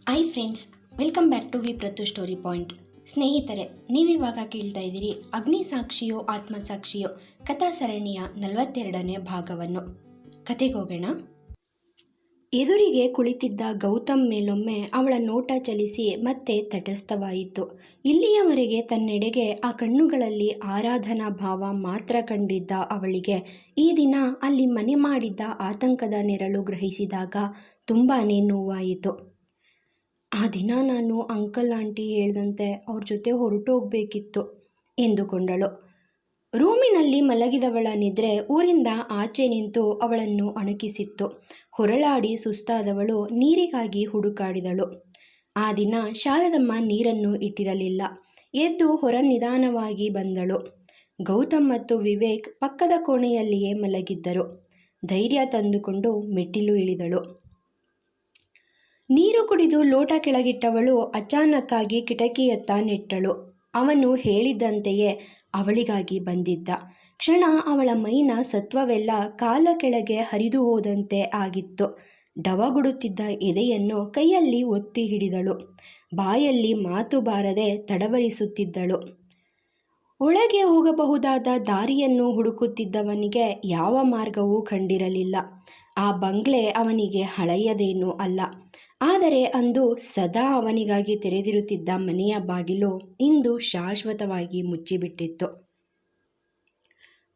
Hi friends, welcome back to V Prathu story point. ಸ್ನೇಹಿತರೆ, ನೀವಿವಾಗ ಕೇಳ್ತಾ ಇದ್ದೀರಿ ಅಗ್ನಿ ಸಾಕ್ಷಿಯೋ ಆತ್ಮಸಾಕ್ಷಿಯೋ ಕಥಾ ಸರಣಿಯ 42ನೇ ಭಾಗವನ್ನು. ಕತೆಗೋಗೋಣ. ಎದುರಿಗೆ ಕುಳಿತಿದ್ದ ಗೌತಮ್ ಮೇಲೊಮ್ಮೆ ಅವಳ ನೋಟ ಚಲಿಸಿ ಮತ್ತೆ ತಟಸ್ಥವಾಯಿತು. ಇಲ್ಲಿಯವರೆಗೆ ತನ್ನೆಡೆಗೆ ಆ ಕಣ್ಣುಗಳಲ್ಲಿ ಆರಾಧನಾ ಭಾವ ಮಾತ್ರ ಕಂಡಿದ್ದ ಅವಳಿಗೆ ಈ ದಿನ ಅಲ್ಲಿ ಮನೆ ಮಾಡಿದ್ದ ಆತಂಕದ ನೆರಳು ಗ್ರಹಿಸಿದಾಗ ತುಂಬಾ ನೋವಾಯಿತು. ಆ ದಿನ ನಾನು ಅಂಕಲ್ ಆಂಟಿ ಹೇಳ್ದಂತೆ ಅವ್ರ ಜೊತೆ ಹೊರಟೋಗ್ಬೇಕಿತ್ತು ಎಂದುಕೊಂಡಳು. ರೂಮಿನಲ್ಲಿ ಮಲಗಿದವಳ ನಿದ್ರೆ ಊರಿಂದ ಆಚೆ ನಿಂತು ಅವಳನ್ನು ಅಣುಕಿಸಿತ್ತು. ಹೊರಳಾಡಿ ಸುಸ್ತಾದವಳು ನೀರಿಗಾಗಿ ಹುಡುಕಾಡಿದಳು. ಆ ದಿನ ಶಾರದಮ್ಮ ನೀರನ್ನು ಇಟ್ಟಿರಲಿಲ್ಲ. ಎದ್ದು ಹೊರ ನಿಧಾನವಾಗಿ ಬಂದಳು. ಗೌತಮ್ ಮತ್ತು ವಿವೇಕ್ ಪಕ್ಕದ ಕೋಣೆಯಲ್ಲಿಯೇ ಮಲಗಿದ್ದರು. ಧೈರ್ಯ ತಂದುಕೊಂಡು ಮೆಟ್ಟಿಲು ಇಳಿದಳು. ನೀರು ಕುಡಿದು ಲೋಟ ಕೆಳಗಿಟ್ಟವಳು ಅಚಾನಕ್ಕಾಗಿ ಕಿಟಕಿಯತ್ತ ನೆಟ್ಟಳು. ಅವನು ಹೇಳಿದ್ದಂತೆಯೇ ಅವಳಿಗಾಗಿ ಬಂದಿದ್ದ. ಕ್ಷಣ ಅವಳ ಮೈನ ಸತ್ವವೆಲ್ಲ ಕಾಲ ಕೆಳಗೆ ಹರಿದು ಹೋದಂತೆ ಆಗಿತ್ತು. ಡವಗುಡುತ್ತಿದ್ದ ಎದೆಯನ್ನು ಕೈಯಲ್ಲಿ ಒತ್ತಿ ಹಿಡಿದಳು. ಬಾಯಲ್ಲಿ ಮಾತು ಬಾರದೆ ತಡವರಿಸುತ್ತಿದ್ದಳು. ಒಳಗೆ ಹೋಗಬಹುದಾದ ದಾರಿಯನ್ನು ಹುಡುಕುತ್ತಿದ್ದವನಿಗೆ ಯಾವ ಮಾರ್ಗವೂ ಕಂಡಿರಲಿಲ್ಲ. ಆ ಬಂಗ್ಲೆ ಅವನಿಗೆ ಹಳೆಯದೇನೂ ಅಲ್ಲ. ಆದರೆ ಅಂದು ಸದಾ ಅವನಿಗಾಗಿ ತೆರೆದಿರುತ್ತಿದ್ದ ಮನೆಯ ಬಾಗಿಲು ಇಂದು ಶಾಶ್ವತವಾಗಿ ಮುಚ್ಚಿಬಿಟ್ಟಿತ್ತು.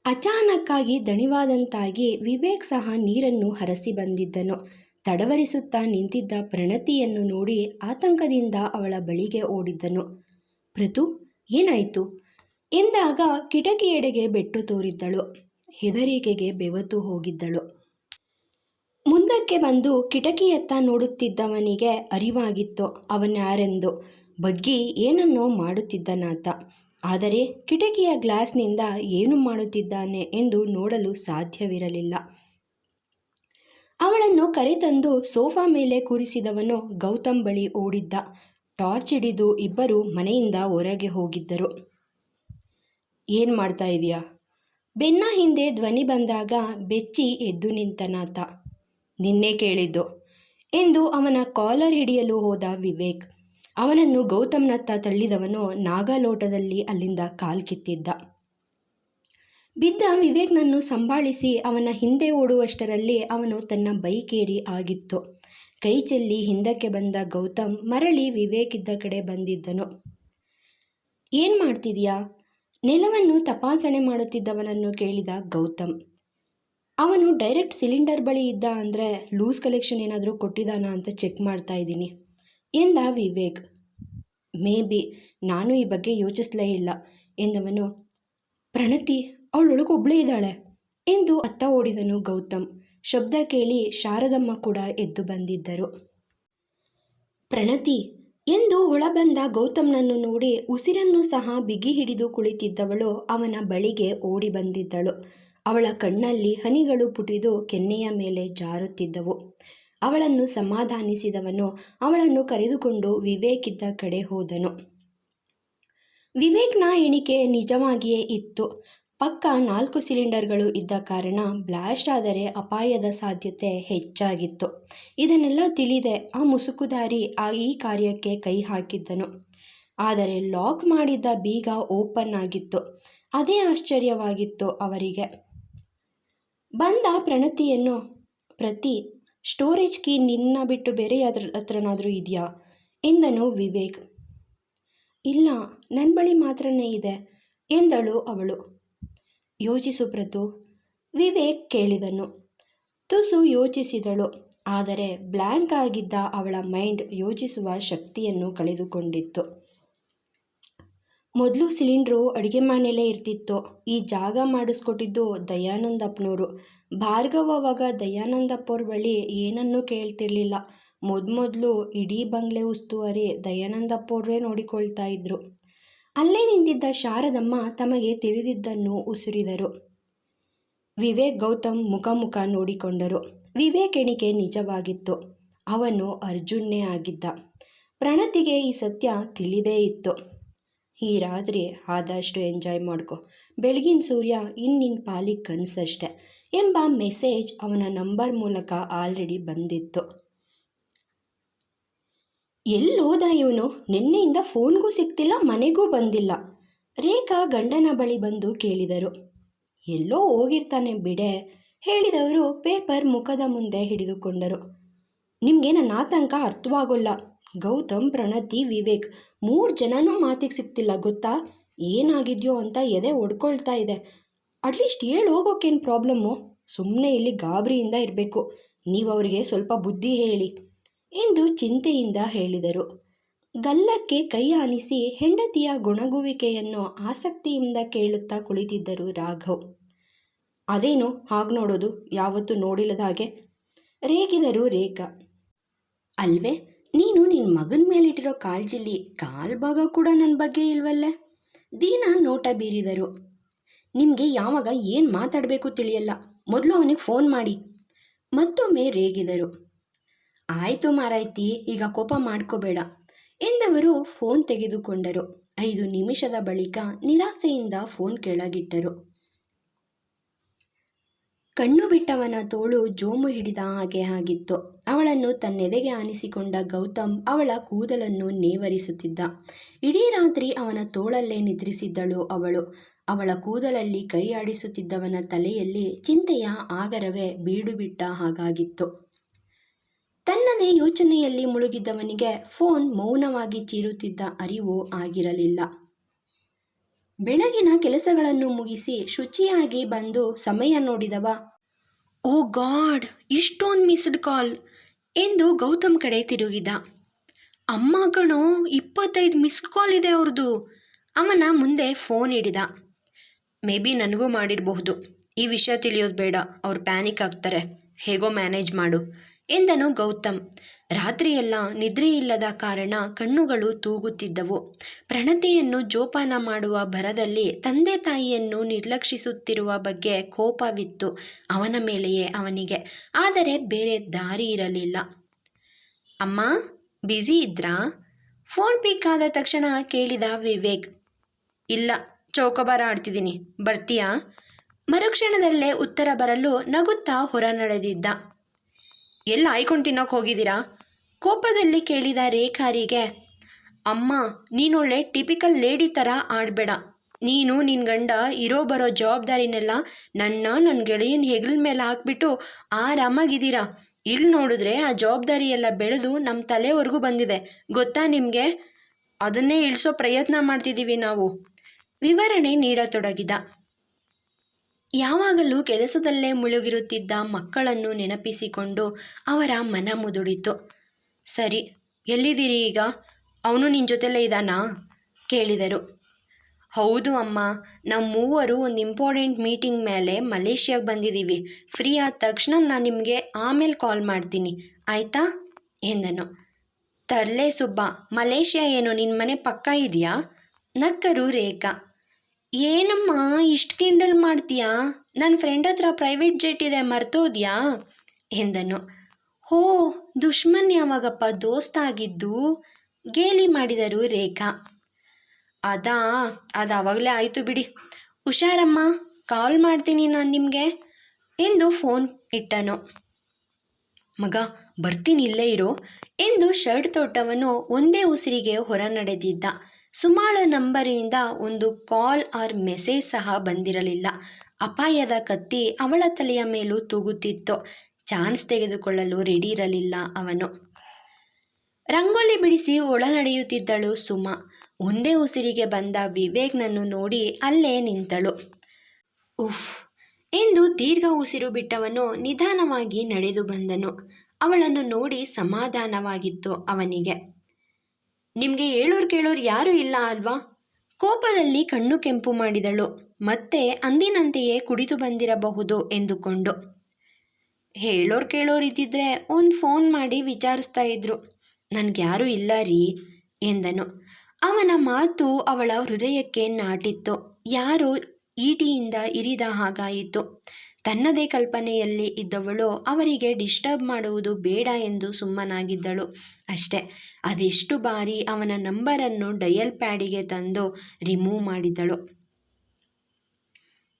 ಅಚಾನಕ್ಕಾಗಿ ದಣಿವಾದಂತಾಗಿ ವಿವೇಕ್ ಸಹ ನೀರನ್ನು ಹರಸಿ ಬಂದಿದ್ದನು. ತಡವರಿಸುತ್ತಾ ನಿಂತಿದ್ದ ಪ್ರಣತಿಯನ್ನು ನೋಡಿ ಆತಂಕದಿಂದ ಅವಳ ಬಳಿಗೆ ಓಡಿದ್ದನು. ಪ್ರತು, ಏನಾಯಿತು ಎಂದಾಗ ಕಿಟಕಿಯೆಡೆಗೆ ಬೆಟ್ಟು ತೋರಿದ್ದಳು. ಹೆದರಿಕೆಗೆ ಬೆವತು ಹೋಗಿದ್ದಳು. ಮುಂದಕ್ಕೆ ಬಂದು ಕಿಟಕಿಯತ್ತ ನೋಡುತ್ತಿದ್ದವನಿಗೆ ಅರಿವಾಗಿತ್ತು ಅವನ್ಯಾರೆಂದು. ಬಗ್ಗಿ ಏನನ್ನೋ ಮಾಡುತ್ತಿದ್ದನಾತ. ಆದರೆ ಕಿಟಕಿಯ ಗ್ಲಾಸ್ನಿಂದ ಏನು ಮಾಡುತ್ತಿದ್ದಾನೆ ಎಂದು ನೋಡಲು ಸಾಧ್ಯವಿರಲಿಲ್ಲ. ಅವಳನ್ನು ಕರೆತಂದು ಸೋಫಾ ಮೇಲೆ ಕೂರಿಸಿದವನು ಗೌತಮ್ ಬಳಿ ಓಡಿದ್ದ. ಟಾರ್ಚ್ ಹಿಡಿದು ಇಬ್ಬರು ಮನೆಯಿಂದ ಹೊರಗೆ ಹೋಗಿದ್ದರು. ಏನು ಮಾಡ್ತಾ ಇದೀಯಾ? ಬೆನ್ನ ಹಿಂದೆ ಧ್ವನಿ ಬಂದಾಗ ಬೆಚ್ಚಿ ಎದ್ದು ನಿಂತನಾತ. ನಿನ್ನೆ ಕೇಳಿದ್ದು ಎಂದು ಅವನ ಕಾಲರ್ ಹಿಡಿಯಲು ಹೋದ ವಿವೇಕ್. ಅವನನ್ನು ಗೌತಮ್ನತ್ತ ತಳ್ಳಿದವನು ನಾಗಲೋಟದಲ್ಲಿ ಅಲ್ಲಿಂದ ಕಾಲ್ಕಿತ್ತಿದ್ದ. ಬಿದ್ದ ವಿವೇಕ್ನನ್ನು ಸಂಭಾಳಿಸಿ ಅವನ ಹಿಂದೆ ಓಡುವಷ್ಟರಲ್ಲಿ ಅವನು ತನ್ನ ಬೈಕೇರಿ ಆಗಿತ್ತು. ಕೈ ಚೆಲ್ಲಿ ಹಿಂದಕ್ಕೆ ಬಂದ ಗೌತಮ್ ಮರಳಿ ವಿವೇಕ್ ಇದ್ದ ಕಡೆ ಬಂದಿದ್ದನು. ಏನು ಮಾಡ್ತಿದ್ಯಾ? ನೆಲವನ್ನು ತಪಾಸಣೆ ಮಾಡುತ್ತಿದ್ದವನನ್ನು ಕೇಳಿದ ಗೌತಮ್. ಅವನು ಡೈರೆಕ್ಟ್ ಸಿಲಿಂಡರ್ ಬಳಿ ಇದ್ದ ಅಂದರೆ ಲೂಸ್ ಕಲೆಕ್ಷನ್ ಏನಾದರೂ ಕೊಟ್ಟಿದ್ದಾನಾ ಅಂತ ಚೆಕ್ ಮಾಡ್ತಾ ಇದ್ದೀನಿ ಎಂದ ವಿವೇಕ್. ಮೇ ಬಿ, ನಾನು ಈ ಬಗ್ಗೆ ಯೋಚಿಸಲೇ ಇಲ್ಲ ಎಂದವನು. ಪ್ರಣತಿ ಅವಳೊಳಗೊಬ್ಬಳೇ ಇದ್ದಾಳೆ ಎಂದು ಅತ್ತ ಓಡಿದನು ಗೌತಮ್. ಶಬ್ದ ಕೇಳಿ ಶಾರದಮ್ಮ ಕೂಡ ಎದ್ದು ಬಂದಿದ್ದರು. ಪ್ರಣತಿ ಎಂದು ಒಳಬಂದ ಗೌತಮ್ನನ್ನು ನೋಡಿ ಉಸಿರನ್ನು ಸಹ ಬಿಗಿ ಹಿಡಿದು ಕುಳಿತಿದ್ದವಳು ಅವನ ಬಳಿಗೆ ಓಡಿ ಬಂದಿದ್ದಳು. ಅವಳ ಕಣ್ಣಲ್ಲಿ ಹನಿಗಳು ಪುಟಿದು ಕೆನ್ನೆಯ ಮೇಲೆ ಜಾರುತ್ತಿದ್ದವು. ಅವಳನ್ನು ಸಮಾಧಾನಿಸಿದವನು ಅವಳನ್ನು ಕರೆದುಕೊಂಡು ವಿವೇಕ್ ಇದ್ದ ಕಡೆ ಹೋದನು. ವಿವೇಕ್ನ ಎಣಿಕೆ ನಿಜವಾಗಿಯೇ ಇತ್ತು. ಪಕ್ಕ 4 ಸಿಲಿಂಡರ್ಗಳು ಇದ್ದ ಕಾರಣ ಬ್ಲಾಸ್ಟ್ ಆದರೆ ಅಪಾಯದ ಸಾಧ್ಯತೆ ಹೆಚ್ಚಾಗಿತ್ತು. ಇದನ್ನೆಲ್ಲ ತಿಳಿದೆ ಆ ಮುಸುಕುದಾರಿ ಈ ಕಾರ್ಯಕ್ಕೆ ಕೈ ಹಾಕಿದ್ದನು. ಆದರೆ ಲಾಕ್ ಮಾಡಿದ್ದ ಬೀಗ ಓಪನ್ ಆಗಿತ್ತು. ಅದೇ ಆಶ್ಚರ್ಯವಾಗಿತ್ತು ಅವರಿಗೆ. ಬಂದ ಪ್ರಣತಿಯನ್ನು, ಪ್ರತಿ, ಸ್ಟೋರೇಜ್ ಕೀ ನಿನ್ನ ಬಿಟ್ಟು ಬೇರೆ ಯಾರ ಹತ್ರನಾದರೂ ಇದೆಯಾ ಎಂದನು ವಿವೇಕ್. ಇಲ್ಲ, ನನ್ನ ಬಳಿ ಮಾತ್ರನೇ ಇದೆ ಎಂದಳು ಅವಳು. ಯೋಚಿಸು ಪ್ರತು, ವಿವೇಕ್ ಕೇಳಿದನು. ತುಸು ಯೋಚಿಸಿದಳು. ಆದರೆ ಬ್ಲ್ಯಾಂಕ್ ಆಗಿದ್ದ ಅವಳ ಮೈಂಡ್ ಯೋಚಿಸುವ ಶಕ್ತಿಯನ್ನು ಕಳೆದುಕೊಂಡಿತ್ತು. ಮೊದಲು ಸಿಲಿಂಡ್ರು ಅಡುಗೆ ಮನೆಯಲ್ಲೇ ಇರ್ತಿತ್ತು. ಈ ಜಾಗ ಮಾಡಿಸ್ಕೊಟ್ಟಿದ್ದು ದಯಾನಂದಪ್ಪನವರು. ಭಾರ್ಗವ್ ಅವಾಗ ದಯಾನಂದಪ್ಪವ್ರ ಬಳಿ ಏನನ್ನೂ ಕೇಳ್ತಿರ್ಲಿಲ್ಲ. ಮೊದಲು ಇಡೀ ಬಂಗ್ಲೆ ಉಸ್ತುವಾರಿ ದಯಾನಂದಪ್ಪವ್ರೇ ನೋಡಿಕೊಳ್ತಾ ಇದ್ರು. ಅಲ್ಲೇ ನಿಂತಿದ್ದ ಶಾರದಮ್ಮ ತಮಗೆ ತಿಳಿದಿದ್ದನ್ನು ಉಸುರಿದರು. ವಿವೇಕ್ ಗೌತಮ್ ಮುಖ ನೋಡಿಕೊಂಡರು. ವಿವೇಕ್ ಎಣಿಕೆ ನಿಜವಾಗಿತ್ತು. ಅವನು ಅರ್ಜುನ್ನೇ ಆಗಿದ್ದ. ಪ್ರಣತಿಗೆ ಈ ಸತ್ಯ ತಿಳಿದೇ ಇತ್ತು. ಈ ರಾತ್ರಿ ಆದಷ್ಟು ಎಂಜಾಯ್ ಮಾಡ್ಕೊ, ಬೆಳಗಿನ ಸೂರ್ಯ ನಿನ್ನ ಪಾಲಿಗೆ ಕನಸಷ್ಟೆ ಎಂಬ ಮೆಸೇಜ್ ಅವನ ನಂಬರ್ ಮೂಲಕ ಆಲ್ರೆಡಿ ಬಂದಿತ್ತು. ಎಲ್ಲೋದ ಇವನು? ನಿನ್ನೆಯಿಂದ ಫೋನ್ಗೂ ಸಿಗ್ತಿಲ್ಲ, ಮನೆಗೂ ಬಂದಿಲ್ಲ. ರೇಖಾ ಗಂಡನ ಬಳಿ ಬಂದು ಕೇಳಿದರು. ಎಲ್ಲೋ ಹೋಗಿರ್ತಾನೆ ಬಿಡೆ, ಹೇಳಿದವರು ಪೇಪರ್ ಮುಖದ ಮುಂದೆ ಹಿಡಿದುಕೊಂಡರು. ನಿಮಗೆ ನನ್ನ ಆತಂಕ ಅರ್ಥವಾಗೋಲ್ಲ. ಗೌತಮ್, ಪ್ರಣತಿ, ವಿವೇಕ್ 3 ಜನನೂ ಮಾತಿಗೆ ಸಿಗ್ತಿಲ್ಲ ಗೊತ್ತಾ? ಏನಾಗಿದೆಯೋ ಅಂತ ಎದೆ ಒಡ್ಕೊಳ್ತಾ ಇದೆ. ಅಟ್ಲೀಸ್ಟ್ ಹೇಳಿ ಹೋಗೋಕ್ಕೇನು ಪ್ರಾಬ್ಲಮ್ಮು? ಸುಮ್ಮನೆ ಇಲ್ಲಿ ಗಾಬರಿಯಿಂದ ಇರಬೇಕು. ನೀವು ಅವರಿಗೆ ಸ್ವಲ್ಪ ಬುದ್ಧಿ ಹೇಳಿ ಎಂದು ಚಿಂತೆಯಿಂದ ಹೇಳಿದರು. ಗಲ್ಲಕ್ಕೆ ಕೈ ಆನಿಸಿ ಹೆಂಡತಿಯ ಗುಣಗುವಿಕೆಯನ್ನು ಆಸಕ್ತಿಯಿಂದ ಕೇಳುತ್ತಾ ಕುಳಿತಿದ್ದರು ರಾಘವ್. ಅದೇನು ಹಾಗೆ ನೋಡೋದು? ಯಾವತ್ತೂ ನೋಡಿಲ್ಲದ ಹಾಗೆ ರೇಗಿದರು ರೇಖಾ. ಅಲ್ವೇ, ನೀನು ನಿನ್ನ ಮಗನ ಮೇಲಿಟ್ಟಿರೋ ಕಾಳಜಿಲಿ ಕಾಲ್ ಭಾಗ ಕೂಡ ನನ್ನ ಬಗ್ಗೆ ಇಲ್ವಲ್ಲೇ? ದೀನಾ ನೋಟ ಬೀರಿದರು. ನಿಮಗೆ ಯಾವಾಗ ಏನು ಮಾತಾಡಬೇಕು ತಿಳಿಯಲ್ಲ. ಮೊದಲು ಅವನಿಗೆ ಫೋನ್ ಮಾಡಿ. ಮತ್ತೊಮ್ಮೆ ರೇಗಿದರು. ಆಯಿತು ಮಾರಾಯ್ತಿ, ಈಗ ಕೋಪ ಮಾಡ್ಕೋಬೇಡ ಎಂದವರು ಫೋನ್ ತೆಗೆದುಕೊಂಡರು. 5 ನಿಮಿಷದ ಬಳಿಕ ನಿರಾಸೆಯಿಂದ ಫೋನ್ ಕೆಳಗಿಟ್ಟರು. ಕಣ್ಣು ಬಿಟ್ಟವನ ತೋಳು ಜೋಮು ಹಿಡಿದ ಹಾಗೆ ಆಗಿತ್ತು. ಅವಳನ್ನು ತನ್ನೆದೆಗೆ ಆನಿಸಿಕೊಂಡ ಗೌತಮ್ ಅವಳ ಕೂದಲನ್ನು ನೇವರಿಸುತ್ತಿದ್ದ. ಇಡೀ ರಾತ್ರಿ ಅವನ ತೋಳಲ್ಲೇ ನಿದ್ರಿಸಿದ್ದಳು ಅವಳು. ಅವಳ ಕೂದಲಲ್ಲಿ ಕೈ ಆಡಿಸುತ್ತಿದ್ದವನ ತಲೆಯಲ್ಲಿ ಚಿಂತೆಯ ಆಗರವೇ ಬೀಡು ಬಿಟ್ಟ ಹಾಗಾಗಿತ್ತು. ತನ್ನದೇ ಯೋಚನೆಯಲ್ಲಿ ಮುಳುಗಿದ್ದವನಿಗೆ ಫೋನ್ ಮೌನವಾಗಿ ಚೀರುತ್ತಿದ್ದ ಅರಿವು ಆಗಿರಲಿಲ್ಲ. ಬೆಳಗಿನ ಕೆಲಸಗಳನ್ನು ಮುಗಿಸಿ ಶುಚಿಯಾಗಿ ಬಂದು ಸಮಯ ನೋಡಿದವ, ಓ ಗಾಡ್, ಇಷ್ಟೊಂದು ಮಿಸ್ಡ್ ಕಾಲ್ ಎಂದು ಗೌತಮ್ ಕಡೆ ತಿರುಗಿದ. ಅಮ್ಮ ಕಣೋ, 25 ಮಿಸ್ಡ್ ಕಾಲ್ ಇದೆ ಅವ್ರದ್ದು. ಅವನ ಮುಂದೆ ಫೋನ್ ಹಿಡಿದ. ಮೇ ಬಿ ನನಗೂ ಮಾಡಿರಬಹುದು. ಈ ವಿಷಯ ತಿಳಿಯೋದು ಬೇಡ, ಅವ್ರು ಪ್ಯಾನಿಕ್ ಆಗ್ತಾರೆ. ಹೇಗೋ ಮ್ಯಾನೇಜ್ ಮಾಡು ಎಂದನು ಗೌತಮ್. ರಾತ್ರಿಯೆಲ್ಲ ನಿದ್ರೆಯಿಲ್ಲದ ಕಾರಣ ಕಣ್ಣುಗಳು ತೂಗುತ್ತಿದ್ದವು. ಪ್ರಣತಿಯನ್ನು ಜೋಪಾನ ಮಾಡುವ ಭರದಲ್ಲಿ ತಂದೆ ತಾಯಿಯನ್ನು ನಿರ್ಲಕ್ಷಿಸುತ್ತಿರುವ ಬಗ್ಗೆ ಕೋಪವಿತ್ತು ಅವನ ಮೇಲೆಯೇ ಅವನಿಗೆ. ಆದರೆ ಬೇರೆ ದಾರಿ ಇರಲಿಲ್ಲ. ಅಮ್ಮ, ಬ್ಯುಸಿ ಇದ್ರಾ? ಫೋನ್ ಪಿಕ್ ಆದ ತಕ್ಷಣ ಕೇಳಿದ ವಿವೇಕ್. ಇಲ್ಲ, ಚೌಕಾಬಾರ ಆಡ್ತಿದ್ದೀನಿ, ಬರ್ತೀಯಾ? ಮರುಕ್ಷಣದಲ್ಲೇ ಉತ್ತರ ಬರಲು ನಗುತ್ತಾ ಹೊರ ನಡೆದಿದ್ದ. ಎಲ್ಲ ಆಯ್ಕೊಂಡು ತಿನ್ನೋಕೆ ಹೋಗಿದ್ದೀರಾ? ಕೋಪದಲ್ಲಿ ಕೇಳಿದ ರೇಖಾರಿಗೆ. ಅಮ್ಮ, ನೀನೊಳ್ಳೆ ಟಿಪಿಕಲ್ ಲೇಡಿ ಥರ ಆಡಬೇಡ. ನೀನು ನಿನ್ನ ಗಂಡ ಇರೋ ಬರೋ ಜವಾಬ್ದಾರಿನೆಲ್ಲ ನನ್ನ ಗೆಳೆಯನ ಹೆಗಲ ಮೇಲೆ ಹಾಕ್ಬಿಟ್ಟು ಆರಾಮಾಗಿದ್ದೀರಾ. ಇಲ್ಲಿ ನೋಡಿದ್ರೆ ಆ ಜವಾಬ್ದಾರಿ ಎಲ್ಲ ಬೆಳೆದು ನಮ್ಮ ತಲೆವರೆಗೂ ಬಂದಿದೆ ಗೊತ್ತಾ ನಿಮಗೆ? ಅದನ್ನೇ ಇಳಿಸೋ ಪ್ರಯತ್ನ ಮಾಡ್ತಿದ್ದೀವಿ ನಾವು. ವಿವರಣೆ ನೀಡತೊಡಗಿದ. ಯಾವಾಗಲೂ ಕೆಲಸದಲ್ಲೇ ಮುಳುಗಿರುತ್ತಿದ್ದ ಮಕ್ಕಳನ್ನು ನೆನಪಿಸಿಕೊಂಡು ಅವರ ಮನ ಮುದುಡಿತು. ಸರಿ, ಎಲ್ಲಿದ್ದೀರಿ ಈಗ? ಅವನು ನಿನ್ನ ಜೊತೆಲೇ ಇದ್ದಾನಾ ಕೇಳಿದರು. ಹೌದು ಅಮ್ಮ, ನಾವು ಮೂವರು ಒಂದು ಇಂಪಾರ್ಟೆಂಟ್ ಮೀಟಿಂಗ್ ಮೇಲೆ ಮಲೇಷ್ಯಾಗೆ ಬಂದಿದ್ದೀವಿ. ಫ್ರೀ ಆದ ತಕ್ಷಣ ನಾನು ನಿಮಗೆ ಆಮೇಲೆ ಕಾಲ್ ಮಾಡ್ತೀನಿ, ಆಯಿತಾ ಎಂದನು. ತರ್ಲೆ ಸುಬ್ಬ, ಮಲೇಷ್ಯಾ ಏನು ನಿನ್ನ ಮನೆ ಪಕ್ಕ ಇದೆಯಾ? ನಕ್ಕರು ರೇಖಾ. ಏನಮ್ಮ ಇಷ್ಟು ಕಿಂಡಲ್ ಮಾಡ್ತೀಯಾ? ನನ್ನ ಫ್ರೆಂಡ್ ಹತ್ರ ಪ್ರೈವೇಟ್ ಜೆಟ್ ಇದೆ, ಮರ್ತೋದ್ಯಾ ಎಂದನು. ಹೋ, ದುಶ್ಮನ್ ಯಾವಾಗಪ್ಪ ದೋಸ್ತ ಆಗಿದ್ದು? ಗೇಲಿ ಮಾಡಿದರು ರೇಖಾ. ಅದು ಆವಾಗಲೇ ಆಯಿತು ಬಿಡಿ. ಹುಷಾರಮ್ಮ, ಕಾಲ್ ಮಾಡ್ತೀನಿ ನಾನು ನಿಮಗೆ ಎಂದು ಫೋನ್ ಇಟ್ಟನು. ಮಗ, ಬರ್ತೀನಿ, ಇಲ್ಲೇ ಇರೋ ಎಂದು ಶರ್ಟ್ ತೊಟ್ಟವನು ಒಂದೇ ಉಸಿರಿಗೆ ಹೊರ ನಡೆದಿದ್ದ. ಸುಮಾಳ ನಂಬರಿನಿಂದ ಒಂದು ಕಾಲ್ ಆರ್ ಮೆಸೇಜ್ ಸಹ ಬಂದಿರಲಿಲ್ಲ. ಅಪಾಯದ ಕತ್ತಿ ಅವಳ ತಲೆಯ ಮೇಲೂ ತೂಗುತ್ತಿತ್ತು. ಚಾನ್ಸ್ ತೆಗೆದುಕೊಳ್ಳಲು ರೆಡಿ ಇರಲಿಲ್ಲ ಅವನು. ರಂಗೋಲಿ ಬಿಡಿಸಿ ಒಳ ನಡೆಯುತ್ತಿದ್ದಳು ಸುಮಾ. ಒಂದೇ ಉಸಿರಿಗೆ ಬಂದ ವಿವೇಕ್ನನ್ನು ನೋಡಿ ಅಲ್ಲೇ ನಿಂತಳು. ಉಫ್ ಎಂದು ದೀರ್ಘ ಉಸಿರು ಬಿಟ್ಟವನು ನಿಧಾನವಾಗಿ ನಡೆದು ಬಂದನು. ಅವಳನ್ನು ನೋಡಿ ಸಮಾಧಾನವಾಗಿತ್ತು ಅವನಿಗೆ. ನಿಮಗೆ ಹೇಳೋರು ಕೇಳೋರು ಯಾರೂ ಇಲ್ಲ ಅಲ್ವಾ? ಕೋಪದಲ್ಲಿ ಕಣ್ಣು ಕೆಂಪು ಮಾಡಿದಳು. ಮತ್ತೆ ಅಂದಿನಂತೆಯೇ ಕುಡಿದು ಬಂದಿರಬಹುದು ಎಂದುಕೊಂಡು. ಹೇಳೋರು ಕೇಳೋರು ಇದ್ದಿದ್ರೆ ಒಂದು ಫೋನ್ ಮಾಡಿ ವಿಚಾರಿಸ್ತಾ ಇದ್ರು. ನನಗ್ಯಾರೂ ಇಲ್ಲ ರೀ ಎಂದನು. ಅವನ ಮಾತು ಅವಳ ಹೃದಯಕ್ಕೆ ನಾಟಿತ್ತು. ಯಾರೋ ಈಟಿಯಿಂದ ಇರಿದ ಹಾಗಾಯಿತು. ತನ್ನದೇ ಕಲ್ಪನೆಯಲ್ಲಿ ಇದ್ದವಳು ಅವರಿಗೆ ಡಿಸ್ಟರ್ಬ್ ಮಾಡುವುದು ಬೇಡ ಎಂದು ಸುಮ್ಮನಾಗಿದ್ದಳು ಅಷ್ಟೆ. ಅದೆಷ್ಟು ಬಾರಿ ಅವನ ನಂಬರನ್ನು ಡಯಲ್ ಪ್ಯಾಡಿಗೆ ತಂದು ರಿಮೂವ್ ಮಾಡಿದಳು.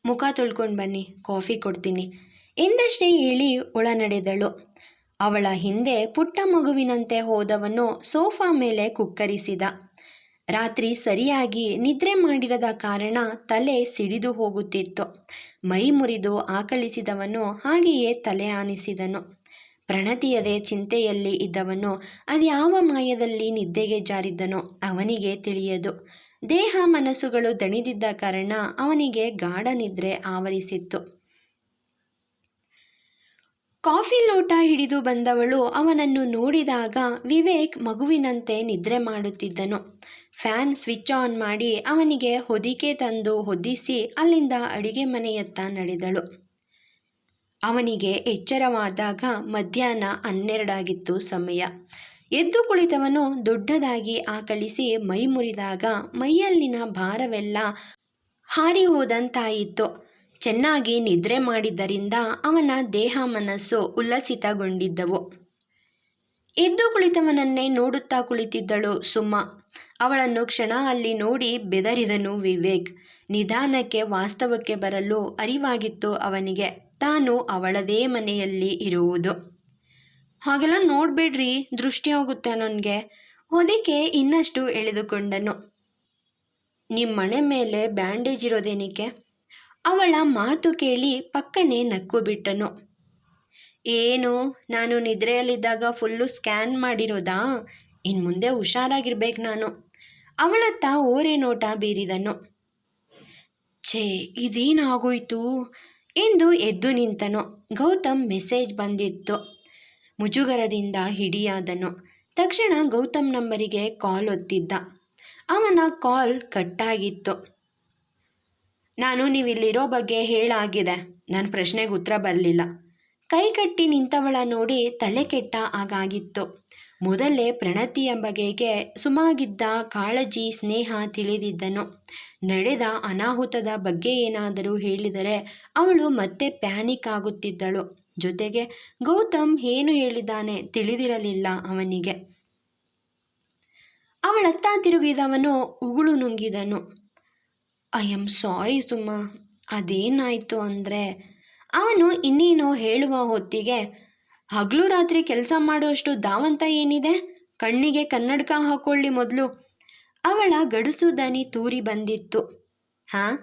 ಮುಖ ತೊಳ್ಕೊಂಡು ಬನ್ನಿ, ಕಾಫಿ ಕೊಡ್ತೀನಿ ಎಂದಷ್ಟೇ ಹೇಳಿ ಒಳ ನಡೆದಳು. ಅವಳ ಹಿಂದೆ ಪುಟ್ಟ ಮಗುವಿನಂತೆ ಹೋದವನು ಸೋಫಾ ಮೇಲೆ ಕುಕ್ಕರಿಸಿದ. ರಾತ್ರಿ ಸರಿಯಾಗಿ ನಿದ್ರೆ ಮಾಡಿರದ ಕಾರಣ ತಲೆ ಸಿಡಿದು ಹೋಗುತ್ತಿತ್ತು. ಮೈ ಮುರಿದು ಆಕಳಿಸಿದವನು ಹಾಗೆಯೇ ತಲೆ ಆನಿಸಿದನು. ಪ್ರಣತಿಯದೇ ಚಿಂತೆಯಲ್ಲಿ ಇದ್ದವನು ಅದ್ಯಾವ ಮಾಯದಲ್ಲಿ ನಿದ್ದೆಗೆ ಜಾರಿದ್ದನೋ ಅವನಿಗೆ ತಿಳಿಯದು. ದೇಹ ಮನಸ್ಸುಗಳು ದಣಿದಿದ್ದ ಕಾರಣ ಅವನಿಗೆ ಗಾಢ ನಿದ್ರೆ ಆವರಿಸಿತ್ತು. ಕಾಫಿ ಲೋಟ ಹಿಡಿದು ಬಂದವಳು ಅವನನ್ನು ನೋಡಿದಾಗ ವಿವೇಕ್ ಮಗುವಿನಂತೆ ನಿದ್ರೆ ಮಾಡುತ್ತಿದ್ದನು. ಫ್ಯಾನ್ ಸ್ವಿಚ್ ಆನ್ ಮಾಡಿ ಅವನಿಗೆ ಹೊದಿಕೆ ತಂದು ಹೊದಿಸಿ ಅಲ್ಲಿಂದ ಅಡಿಗೆ ಮನೆಯತ್ತ ನಡೆದಳು. ಅವನಿಗೆ ಎಚ್ಚರವಾದಾಗ ಮಧ್ಯಾಹ್ನ 12 ಆಗಿತ್ತು ಸಮಯ. ಎದ್ದು ಕುಳಿತವನು ದೊಡ್ಡದಾಗಿ ಆಕಳಿಸಿ ಮೈ ಮುರಿದಾಗ ಮೈಯಲ್ಲಿನ ಭಾರವೆಲ್ಲ ಹಾರಿ ಹೋದಂತಾಯಿತು. ಚೆನ್ನಾಗಿ ನಿದ್ರೆ ಮಾಡಿದ್ದರಿಂದ ಅವನ ದೇಹ ಮನಸ್ಸು ಉಲ್ಲಸಿತಗೊಂಡಿದ್ದವು. ಎದ್ದು ಕುಳಿತವನನ್ನೇ ನೋಡುತ್ತಾ ಕುಳಿತಿದ್ದಳು ಸುಮಾ. ಅವಳನ್ನು ಕ್ಷಣ ಅಲ್ಲಿ ನೋಡಿ ಬೆದರಿದನು ವಿವೇಕ್. ನಿಧಾನಕ್ಕೆ ವಾಸ್ತವಕ್ಕೆ ಬರಲು ಅರಿವಾಗಿತ್ತು ಅವನಿಗೆ ತಾನು ಅವಳದೇ ಮನೆಯಲ್ಲಿ ಇರುವುದು. ಹಾಗೆಲ್ಲ ನೋಡಬೇಡ್ರಿ, ದೃಷ್ಟಿ ಹೋಗುತ್ತೆ ನನಗೆ. ಹೊದಿಕೆ ಇನ್ನಷ್ಟು ಎಳೆದುಕೊಂಡನು. ನಿಮ್ಮಣೆ ಮೇಲೆ ಬ್ಯಾಂಡೇಜ್ ಇರೋದೇನಿಕೆ? ಅವಳ ಮಾತು ಕೇಳಿ ಪಕ್ಕನೆ ನಕ್ಕು ಬಿಟ್ಟನು. ಏನು, ನಾನು ನಿದ್ರೆಯಲ್ಲಿದ್ದಾಗ ಫುಲ್ಲು ಸ್ಕ್ಯಾನ್ ಮಾಡಿರೋದಾ? ಇನ್ನು ಮುಂದೆ ಹುಷಾರಾಗಿರ್ಬೇಕು ನಾನು. ಅವಳತ್ತ ಓರೆ ನೋಟ ಬೀರಿದನು. ಛೇ, ಇದೇನಾಗೋಯ್ತು ಎಂದು ಎದ್ದು ನಿಂತನು. ಗೌತಮ್ ಮೆಸೇಜ್ ಬಂದಿತ್ತು. ಮುಜುಗರದಿಂದ ಹಿಡಿಯಾದನು. ತಕ್ಷಣ ಗೌತಮ್ ನಂಬರಿಗೆ ಕಾಲ್ ಒತ್ತಿದ್ದ. ಅವನ ಕಾಲ್ ಕಟ್ಟಾಗಿತ್ತು. ನಾನು ನೀವಿಲ್ಲಿರೋ ಬಗ್ಗೆ ಹೇಳಾಗಿದೆ. ನನ್ನ ಪ್ರಶ್ನೆಗೆ ಉತ್ತರ ಬರಲಿಲ್ಲ. ಕೈಕಟ್ಟಿ ನಿಂತವಳ ನೋಡಿ ತಲೆ ಕೆಟ್ಟ ಹಾಗಾಗಿತ್ತು. ಮೊದಲೇ ಪ್ರಣತಿಯ ಬಗೆಗೆ ಸುಮಾಗಿದ್ದ ಕಾಳಜಿ ಸ್ನೇಹ ತಿಳಿದಿದ್ದನು. ನಡೆದ ಅನಾಹುತದ ಬಗ್ಗೆ ಏನಾದರೂ ಹೇಳಿದರೆ ಅವಳು ಮತ್ತೆ ಪ್ಯಾನಿಕ್ ಆಗುತ್ತಿದ್ದಳು. ಜೊತೆಗೆ ಗೌತಮ್ ಏನು ಹೇಳಿದ್ದಾನೆ ತಿಳಿದಿರಲಿಲ್ಲ ಅವನಿಗೆ. ಅವಳತ್ತ ತಿರುಗಿದವನು ಉಗುಳು ನುಂಗಿದನು. ಐ ಆಮ್ ಸಾರಿ ಸುಮಾ, ಅದೇನಾಯಿತು ಅಂದರೆ ಅವನು ಇನ್ನೇನೋ ಹೇಳುವ ಹೊತ್ತಿಗೆ, ಹಗಲು ರಾತ್ರಿ ಕೆಲಸ ಮಾಡುವಷ್ಟು ಧಾವಂತ ಏನಿದೆ? ಕಣ್ಣಿಗೆ ಕನ್ನಡಕ ಹಾಕೊಳ್ಳಿ ಮೊದಲು. ಅವಳ ಗಡುಸು ದನಿ ತೂರಿ ಬಂದಿತ್ತು. ಹಾಂ?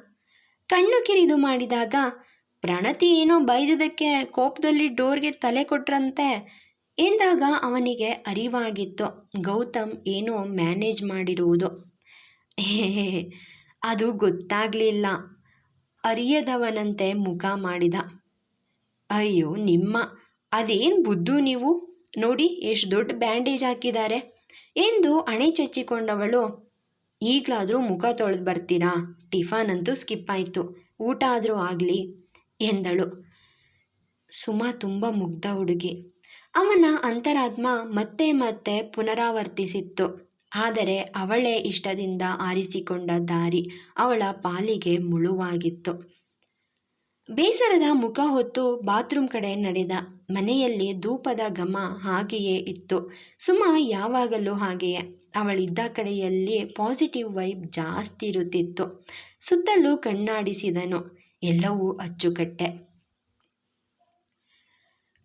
ಕಣ್ಣು ಕಿರಿದು ಮಾಡಿದಾಗ ಪ್ರಣತಿ ಏನೋ ಬೈದದಕ್ಕೆ ಕೋಪದಲ್ಲಿ ಡೋರ್ಗೆ ತಲೆ ಕೊಟ್ರಂತೆ ಎಂದಾಗ ಅವನಿಗೆ ಅರಿವಾಗಿತ್ತು ಗೌತಮ್ ಏನೋ ಮ್ಯಾನೇಜ್ ಮಾಡಿರುವುದು. ಅದು ಗೊತ್ತಾಗಲಿಲ್ಲ. ಅರಿಯದವನಂತೆ ಮುಖ ಮಾಡಿದ. ಅಯ್ಯೋ ನಿಮ್ಮ, ಅದೇನು ಬುದ್ಧು ನೀವು, ನೋಡಿ ಎಷ್ಟು ದೊಡ್ಡ ಬ್ಯಾಂಡೇಜ್ ಹಾಕಿದ್ದಾರೆ ಎಂದು ಹಣೆ ಚಚ್ಚಿಕೊಂಡವಳು, ಈಗಲಾದರೂ ಮುಖ ತೊಳೆದು ಬರ್ತೀರಾ? ಟಿಫನ್ ಅಂತೂ ಸ್ಕಿಪ್ ಆಯಿತು, ಊಟ ಆದರೂ ಆಗಲಿ ಎಂದಳು. ಸುಮಾ ತುಂಬ ಮುಗ್ಧ ಹುಡುಗಿ. ಅವನ ಅಂತರಾತ್ಮ ಮತ್ತೆ ಮತ್ತೆ ಪುನರಾವರ್ತಿಸಿತ್ತು. ಆದರೆ ಅವಳೇ ಇಷ್ಟದಿಂದ ಆರಿಸಿಕೊಂಡ ದಾರಿ ಅವಳ ಪಾಲಿಗೆ ಮುಳುವಾಗಿತ್ತು. ಬೇಸರದ ಮುಖ ಹೊತ್ತು ಬಾತ್ರೂಮ್ ಕಡೆ ನಡೆದ. ಮನೆಯಲ್ಲಿ ಧೂಪದ ಘಮ ಹಾಗೆಯೇ ಇತ್ತು. ಸುಮಾ ಯಾವಾಗಲೂ ಹಾಗೆಯೇ. ಅವಳಿದ್ದ ಕಡೆಯಲ್ಲಿ ಪಾಸಿಟಿವ್ ವೈಬ್ ಜಾಸ್ತಿ ಇರುತ್ತಿತ್ತು. ಸುತ್ತಲೂ ಕಣ್ಣಾಡಿಸಿದನು. ಎಲ್ಲವೂ ಅಚ್ಚುಕಟ್ಟೆ.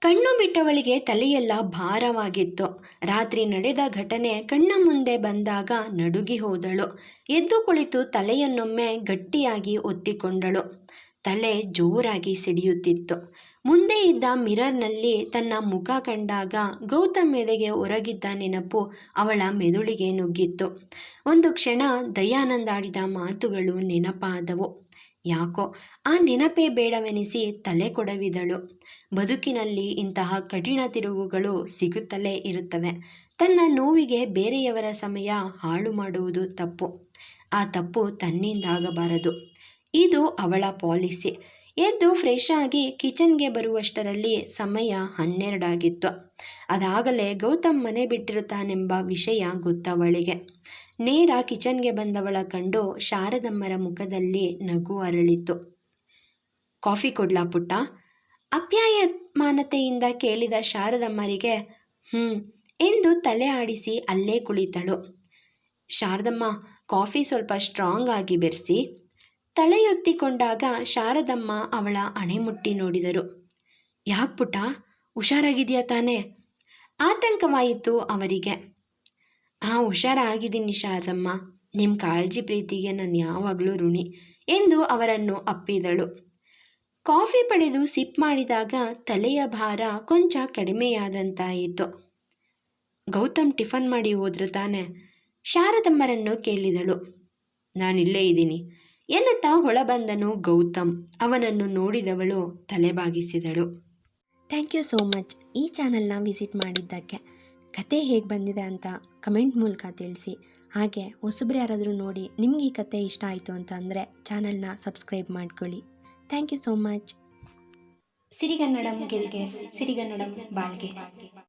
ಕಣ್ಣು ಬಿಟ್ಟವಳಿಗೆ ತಲೆಯೆಲ್ಲ ಭಾರವಾಗಿತ್ತು. ರಾತ್ರಿ ನಡೆದ ಘಟನೆ ಕಣ್ಣ ಮುಂದೆ ಬಂದಾಗ ನಡುಗಿ ಹೋದಳು. ಎದ್ದು ಕುಳಿತು ತಲೆಯನ್ನೊಮ್ಮೆ ಗಟ್ಟಿಯಾಗಿ ಒತ್ತಿಕೊಂಡಳು. ತಲೆ ಜೋರಾಗಿ ಸಿಡಿಯುತ್ತಿತ್ತು. ಮುಂದೆ ಇದ್ದ ಮಿರರ್ನಲ್ಲಿ ತನ್ನ ಮುಖ ಕಂಡಾಗ ಗೌತಮ್ ಎದೆಗೆ ಹೊರಗಿದ್ದ ನೆನಪು ಅವಳ ಮೆದುಳಿಗೆ ನುಗ್ಗಿತ್ತು. ಒಂದು ಕ್ಷಣ ದಯಾನಂದಾಡಿದ ಮಾತುಗಳು ನೆನಪಾದವು. ಯಾಕೋ ಆ ನೆನಪೇ ಬೇಡವೆನಿಸಿ ತಲೆ ಕೊಡವಿದಳು. ಬದುಕಿನಲ್ಲಿ ಇಂತಹ ಕಠಿಣ ತಿರುವುಗಳು ಸಿಗುತ್ತಲೇ ಇರುತ್ತವೆ. ತನ್ನ ನೋವಿಗೆ ಬೇರೆಯವರ ಸಮಯ ಹಾಳು ಮಾಡುವುದು ತಪ್ಪು. ಆ ತಪ್ಪು ತನ್ನಿಂದಾಗಬಾರದು. ಇದು ಅವಳ ಪಾಲಿಸಿ. ಎದ್ದು ಫ್ರೆಶ್ ಆಗಿ ಕಿಚನ್ಗೆ ಬರುವಷ್ಟರಲ್ಲಿ ಸಮಯ 12 ಆಗಿತ್ತು. ಅದಾಗಲೇ ಗೌತಮ್ ಮನೆ ಬಿಟ್ಟಿರುತ್ತಾನೆಂಬ ವಿಷಯ ಗೊತ್ತವಳಿಗೆ. ನೇರ ಕಿಚನ್ಗೆ ಬಂದವಳ ಕಂಡು ಶಾರದಮ್ಮರ ಮುಖದಲ್ಲಿ ನಗು ಅರಳಿತು. ಕಾಫಿ ಕೊಡ್ಲಾ ಪುಟ್ಟ? ಅಪ್ಯಾಯಮಾನತೆಯಿಂದ ಕೇಳಿದ ಶಾರದಮ್ಮರಿಗೆ ಎಂದು ತಲೆ ಆಡಿಸಿ ಅಲ್ಲೇ ಕುಳಿತಳು. ಶಾರದಮ್ಮ, ಕಾಫಿ ಸ್ವಲ್ಪ ಸ್ಟ್ರಾಂಗ್ ಆಗಿ ಬೆರೆಸಿ. ತಲೆಯೊತ್ತಿಕೊಂಡಾಗ ಶಾರದಮ್ಮ ಅವಳ ಹಣೆ ಮುಟ್ಟಿ ನೋಡಿದರು. ಯಾಕೆ ಪುಟ್ಟ, ಹುಷಾರಾಗಿದೆಯಾ ತಾನೇ? ಆತಂಕವಾಯಿತು ಅವರಿಗೆ. ಹುಷಾರಾಗಿದ್ದೀನಿ ಶಾರದಮ್ಮ, ನಿಮ್ಮ ಕಾಳಜಿ ಪ್ರೀತಿಗೆ ನಾನು ಯಾವಾಗಲೂ ಋಣಿ ಎಂದು ಅವರನ್ನು ಅಪ್ಪಿದಳು. ಕಾಫಿ ಪಡೆದು ಸಿಪ್ ಮಾಡಿದಾಗ ತಲೆಯ ಭಾರ ಕೊಂಚ ಕಡಿಮೆಯಾದಂತಾಯಿತು. ಗೌತಮ್ ಟಿಫನ್ ಮಾಡಿ ಹೋದ್ರು ತಾನೆ? ಶಾರದಮ್ಮರನ್ನು ಕೇಳಿದಳು. ನಾನಿಲ್ಲೇ ಇದ್ದೀನಿ ಎನ್ನುತ್ತಾ ಹೊಳಬಂದನು ಗೌತಮ್. ಅವನನ್ನು ನೋಡಿದವಳು ತಲೆಬಾಗಿಸಿದಳು. ಥ್ಯಾಂಕ್ ಯು ಸೋ ಮಚ್ ಈ ಚಾನಲ್ನ ವಿಸಿಟ್ ಮಾಡಿದ್ದಕ್ಕೆ. ಕತೆ ಹೇಗೆ ಬಂದಿದೆ ಅಂತ ಕಮೆಂಟ್ ಮೂಲಕ ತಿಳಿಸಿ. ಹಾಗೆ ಹೊಸಬ್ರು ಯಾರಾದರೂ ನೋಡಿ ನಿಮ್ಗೆ ಈ ಕತೆ ಇಷ್ಟ ಆಯಿತು ಅಂತ ಅಂದರೆ ಚಾನಲ್ನ ಸಬ್ಸ್ಕ್ರೈಬ್ ಮಾಡ್ಕೊಳ್ಳಿ. Thank you so much. ಸಿರಿಗನ್ನಡಂ ಗೆಲ್ಗೆ, ಸಿರಿಗನ್ನಡಂ ಬಾಳ್ಗೆ.